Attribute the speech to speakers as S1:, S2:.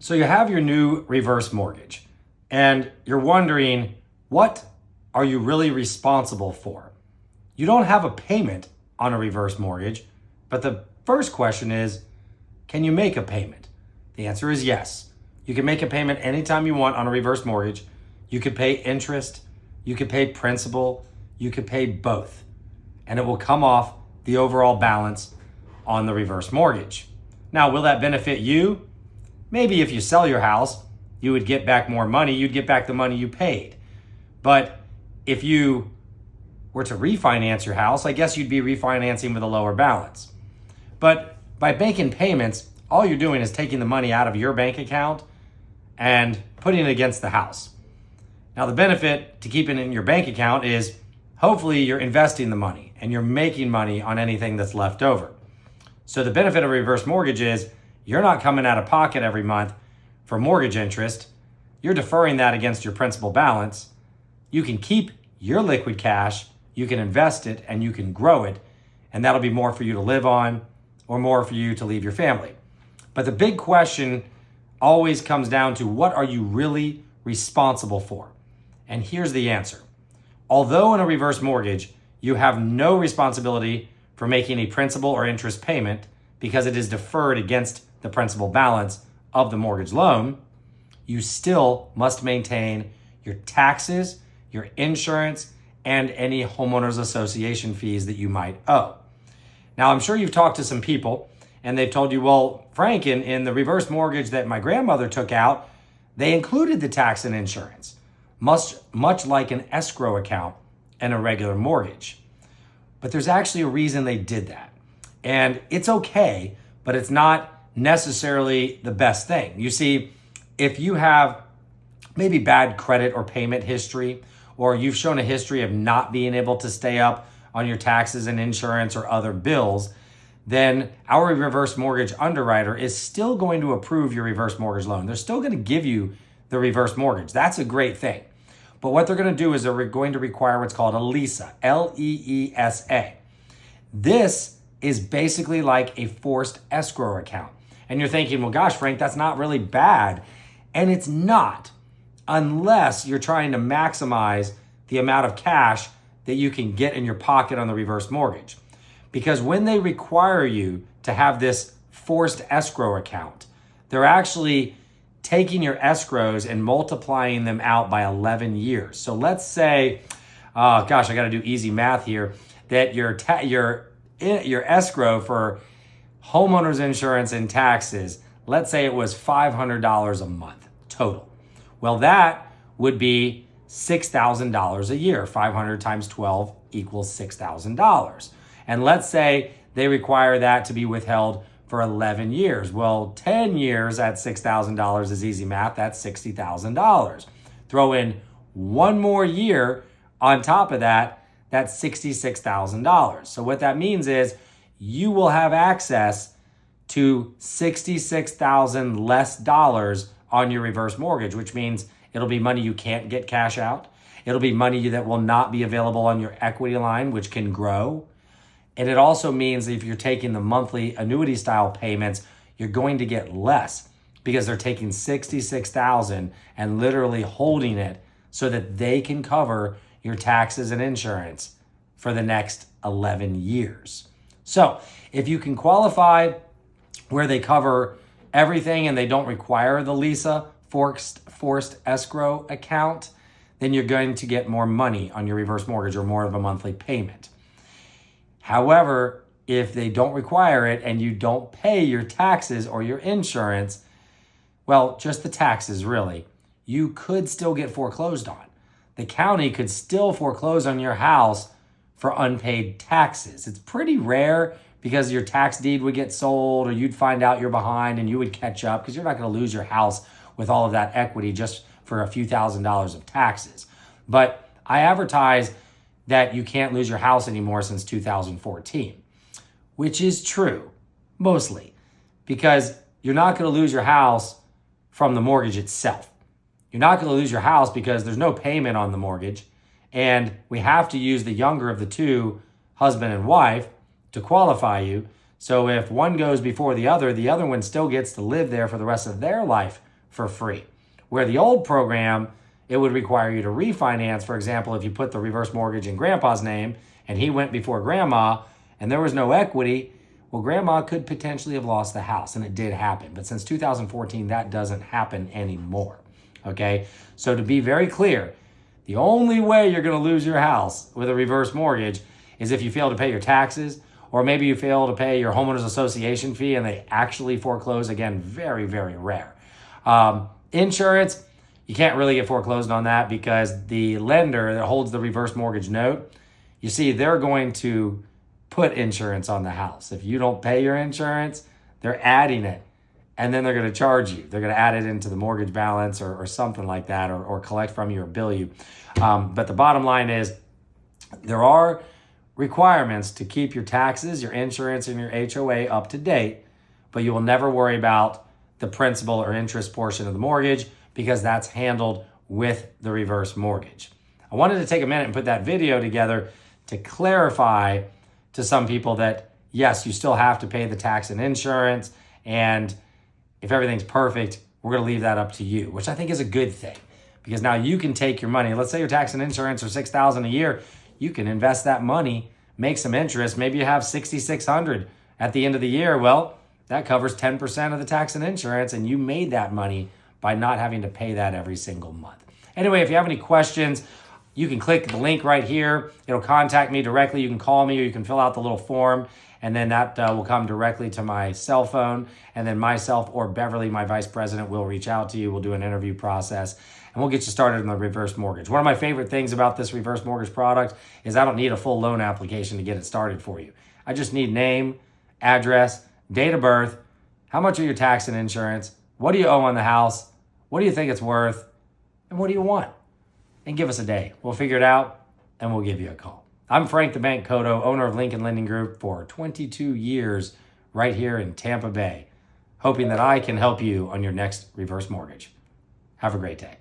S1: So you have your new reverse mortgage and you're wondering, what are you really responsible for? You don't have a payment on a reverse mortgage, but the first question is, can you make a payment? The answer is yes. You can make a payment anytime you want on a reverse mortgage. You could pay interest, you could pay principal, you could pay both, and it will come off the overall balance on the reverse mortgage. Now, will that benefit you? Maybe if you sell your house, you would get back more money. You'd get back the money you paid. But if you were to refinance your house, I guess you'd be refinancing with a lower balance. But by making payments, all you're doing is taking the money out of your bank account and putting it against the house. Now, the benefit to keeping it in your bank account is hopefully you're investing the money and you're making money on anything that's left over. So the benefit of a reverse mortgage is you're not coming out of pocket every month for mortgage interest. You're deferring that against your principal balance. You can keep your liquid cash, you can invest it, and you can grow it, and that'll be more for you to live on or more for you to leave your family. But the big question always comes down to, what are you really responsible for? And here's the answer. Although in a reverse mortgage, you have no responsibility for making a principal or interest payment because it is deferred against the principal balance of the mortgage loan, you still must maintain your taxes, your insurance, and any homeowners association fees that you might owe. Now, I'm sure you've talked to some people and they've told you, well, Frank, in the reverse mortgage that my grandmother took out, they included the tax and insurance, much like an escrow account and a regular mortgage. But there's actually a reason they did that. And it's okay, but it's not necessarily the best thing. You see, if you have maybe bad credit or payment history, or you've shown a history of not being able to stay up on your taxes and insurance or other bills, then our reverse mortgage underwriter is still going to approve your reverse mortgage loan. They're still going to give you the reverse mortgage. That's a great thing. But what they're going to do is they're going to require what's called a LESA, L-E-E-S-A. This is basically like a forced escrow account. And you're thinking, well, gosh, Frank, that's not really bad. And it's not, unless you're trying to maximize the amount of cash that you can get in your pocket on the reverse mortgage. Because when they require you to have this forced escrow account, they're actually taking your escrows and multiplying them out by 11 years. So let's say, I got to do easy math here, that your escrow for homeowners insurance and taxes, let's say it was $500 a month total. Well, that would be $6,000 a year. 500 times 12 equals $6,000. And let's say they require that to be withheld for 11 years. Well, 10 years at $6,000 is easy math. That's $60,000. Throw in one more year on top of that, that's $66,000. So what that means is you will have access to $66,000 less dollars on your reverse mortgage, which means it'll be money you can't get cash out. It'll be money that will not be available on your equity line, which can grow. And it also means that if you're taking the monthly annuity style payments, you're going to get less because they're taking $66,000 and literally holding it so that they can cover your taxes and insurance for the next 11 years. So if you can qualify where they cover everything and they don't require the LESA, forced escrow account, then you're going to get more money on your reverse mortgage or more of a monthly payment. However, if they don't require it and you don't pay your taxes or your insurance, well, just the taxes really, you could still get foreclosed on. The county could still foreclose on your house for unpaid taxes. It's pretty rare because your tax deed would get sold or you'd find out you're behind and you would catch up because you're not going to lose your house with all of that equity just for a few $1,000s of taxes. But I advertise that you can't lose your house anymore since 2014, which is true, mostly, because you're not going to lose your house from the mortgage itself. You're not going to lose your house because there's no payment on the mortgage, and we have to use the younger of the two, husband and wife, to qualify you. So if one goes before the other one still gets to live there for the rest of their life for free. Where the old program, it would require you to refinance. For example, if you put the reverse mortgage in grandpa's name and he went before grandma and there was no equity, well, grandma could potentially have lost the house, and it did happen. But since 2014, that doesn't happen anymore, okay? So to be very clear, the only way you're gonna lose your house with a reverse mortgage is if you fail to pay your taxes, or maybe you fail to pay your homeowners association fee and they actually foreclose. Again, very, very rare. Insurance, you can't really get foreclosed on that because the lender that holds the reverse mortgage note, you see, they're going to put insurance on the house. If you don't pay your insurance, they're adding it, and then they're going to charge you. They're going to add it into the mortgage balance or something like that, or collect from you or bill you. But the bottom line is there are requirements to keep your taxes, your insurance, and your HOA up to date, but you will never worry about the principal or interest portion of the mortgage because that's handled with the reverse mortgage. I wanted to take a minute and put that video together to clarify to some people that, yes, you still have to pay the tax and insurance, and if everything's perfect, we're going to leave that up to you, which I think is a good thing because now you can take your money. Let's say your tax and insurance are $6,000 a year. You can invest that money, make some interest. Maybe you have $6,600 at the end of the year. Well, that covers 10% of the tax and insurance, and you made that money by not having to pay that every single month. Anyway, if you have any questions, you can click the link right here. It'll contact me directly. You can call me or you can fill out the little form, and then that will come directly to my cell phone. And then myself or Beverly, my vice president, will reach out to you. We'll do an interview process, and we'll get you started on the reverse mortgage. One of my favorite things about this reverse mortgage product is I don't need a full loan application to get it started for you. I just need name, address, date of birth, how much are your tax and insurance, what do you owe on the house, what do you think it's worth, and what do you want? And give us a day. We'll figure it out, and we'll give you a call. I'm Frank the Bank Cotto, owner of Lincoln Lending Group for 22 years right here in Tampa Bay, hoping that I can help you on your next reverse mortgage. Have a great day.